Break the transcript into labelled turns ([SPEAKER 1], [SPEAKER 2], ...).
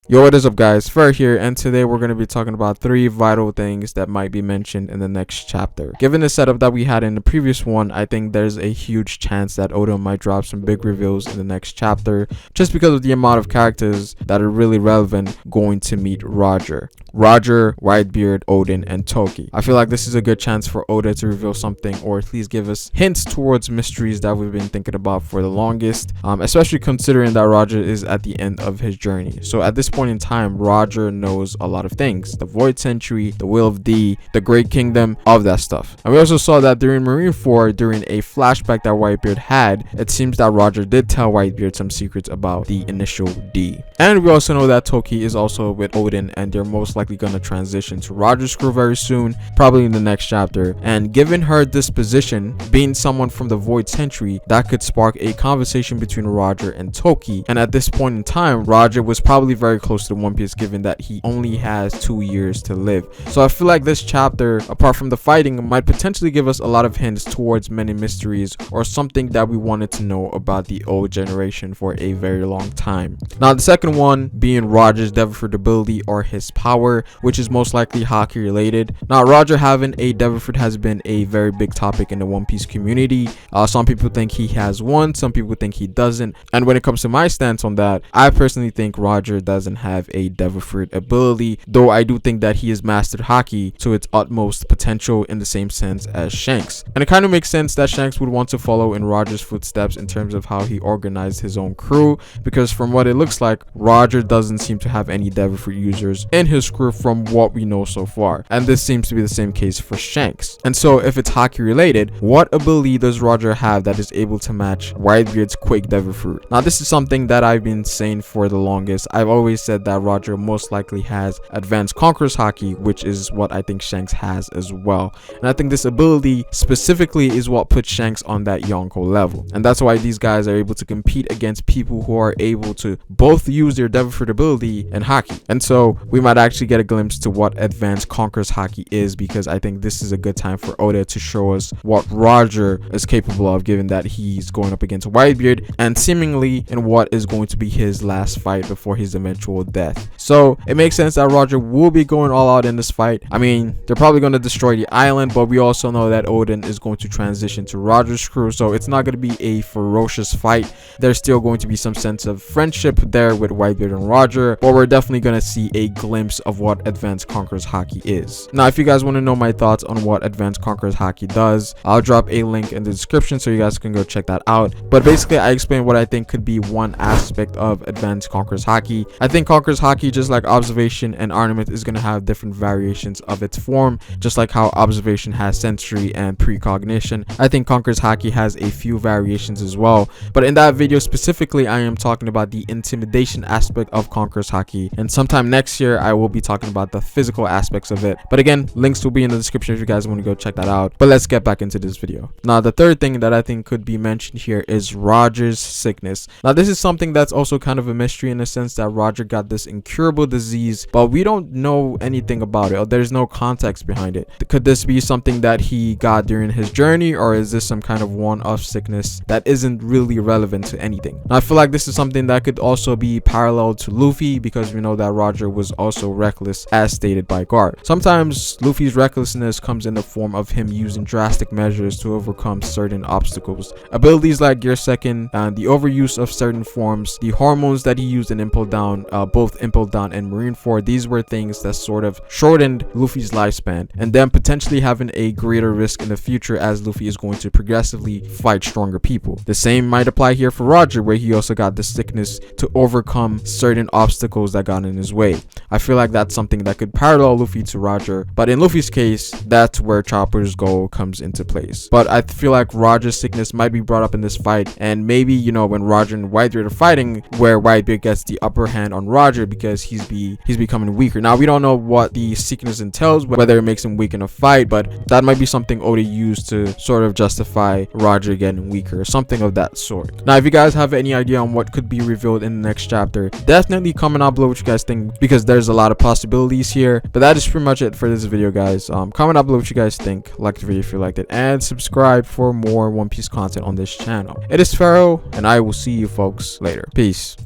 [SPEAKER 1] Yo, what is up guys, Fer here, and today we're going to be talking about 3 vital things that might be mentioned in the next chapter. Given the setup that we had in the previous one, I think there's a huge chance that Oda might drop some big reveals in the next chapter, just because of the amount of characters that are really relevant going to meet Roger, Whitebeard, Odin, and Toki. I feel like this is a good chance for Oda to reveal something, or at least give us hints towards mysteries that we've been thinking about for the longest, especially considering that Roger is at the end of his journey. So at this point in time, Roger knows a lot of things: the Void Century, the Will of D, the Great Kingdom, all of that stuff. And we also saw that during Marineford, during a flashback that Whitebeard had, it seems that Roger did tell Whitebeard some secrets about the initial D. And we also know that Toki is also with Odin, and they're most likely going to transition to Roger's crew very soon, probably in the next chapter. And given her disposition, being someone from the Void Century, that could spark a conversation between Roger and Toki. And at this point in time, Roger was probably very close to One Piece, given that he only has 2 years to live. So I feel like this chapter, apart from the fighting, might potentially give us a lot of hints towards many mysteries, or something that we wanted to know about the old generation for a very long time. Now the second one being Roger's Devil ability, or his power, which is most likely hockey related. Now Roger having a Devil Fruit has been a very big topic in the One Piece community. Some people think he has one, some people think he doesn't, and when it comes to my stance on that, I personally think Roger doesn't have a Devil Fruit ability, though I do think that he has mastered hockey to its utmost potential in the same sense as Shanks. And it kind of makes sense that Shanks would want to follow in Roger's footsteps in terms of how he organized his own crew, because from what it looks like, Roger doesn't seem to have any Devil Fruit users in his crew from what we know so far, and this seems to be the same case for Shanks. And so if it's hockey related, what ability does Roger have that is able to match Whitebeard's Quake Devil Fruit? Now this is something that I've been saying for the longest. I've always said that Roger most likely has Advanced Conqueror's Hockey, which is what I think Shanks has as well. And I think this ability specifically is what puts Shanks on that Yonko level, and that's why these guys are able to compete against people who are able to both use their Devil Fruit ability and hockey. And so we might actually get a glimpse to what Advanced Conqueror's Hockey is, because I think this is a good time for Oda to show us what Roger is capable of, given that he's going up against Whitebeard, and seemingly in what is going to be his last fight before his eventual death. So it makes sense that Roger will be going all out in this fight. I mean, they're probably going to destroy the island, but we also know that Odin is going to transition to Roger's crew, so it's not going to be a ferocious fight. There's still going to be some sense of friendship there with Whitebeard and Roger, but we're definitely going to see a glimpse of what Advanced Conqueror's Hockey is. Now if you guys want to know my thoughts on what Advanced Conqueror's Hockey does, I'll drop a link in the description so you guys can go check that out. But basically I explained what I think could be one aspect of Advanced Conqueror's Hockey. I think Conqueror's Hockey, just like Observation and Armament, is going to have different variations of its form, just like how Observation has Sensory and Precognition. I think Conqueror's Hockey has a few variations as well, but in that video specifically I am talking about the intimidation aspect of Conqueror's Hockey, and sometime next year I will be talking about the physical aspects of it. But again, links will be in the description if you guys want to go check that out. But let's get back into this video. Now the third thing that I think could be mentioned here is Roger's sickness. Now this is something that's also kind of a mystery, in the sense that Roger got this incurable disease, but we don't know anything about it, or there's no context behind it. Could this be something that he got during his journey, or is this some kind of one-off sickness that isn't really relevant to anything? Now I feel like this is something that could also be parallel to Luffy, because we know that Roger was also reckless, as stated by Garp. Sometimes Luffy's recklessness comes in the form of him using drastic measures to overcome certain obstacles. Abilities like Gear Second, and the overuse of certain forms, the hormones that he used in Impel Down, both Impel Down and Marineford, these were things that sort of shortened Luffy's lifespan, and then potentially having a greater risk in the future, as Luffy is going to progressively fight stronger people. The same might apply here for Roger, where he also got the sickness to overcome certain obstacles that got in his way. I feel like that's something that could parallel Luffy to Roger, but in Luffy's case, that's where Chopper's goal comes into place. But I feel like Roger's sickness might be brought up in this fight, and maybe, you know, when Roger and Whitebeard are fighting, where Whitebeard gets the upper hand on Roger because he's becoming weaker. Now we don't know what the sickness entails, whether it makes him weak in a fight, but that might be something Oda used to sort of justify Roger getting weaker, or something of that sort. Now if you guys have any idea on what could be revealed in the next chapter, definitely comment down below what you guys think, because there's a lot of possibilities here. But that is pretty much it for this video, guys. Comment down below what you guys think, like the video if you liked it, and subscribe for more One Piece content on this channel. It is Pharaoh, and I will see you folks later. Peace.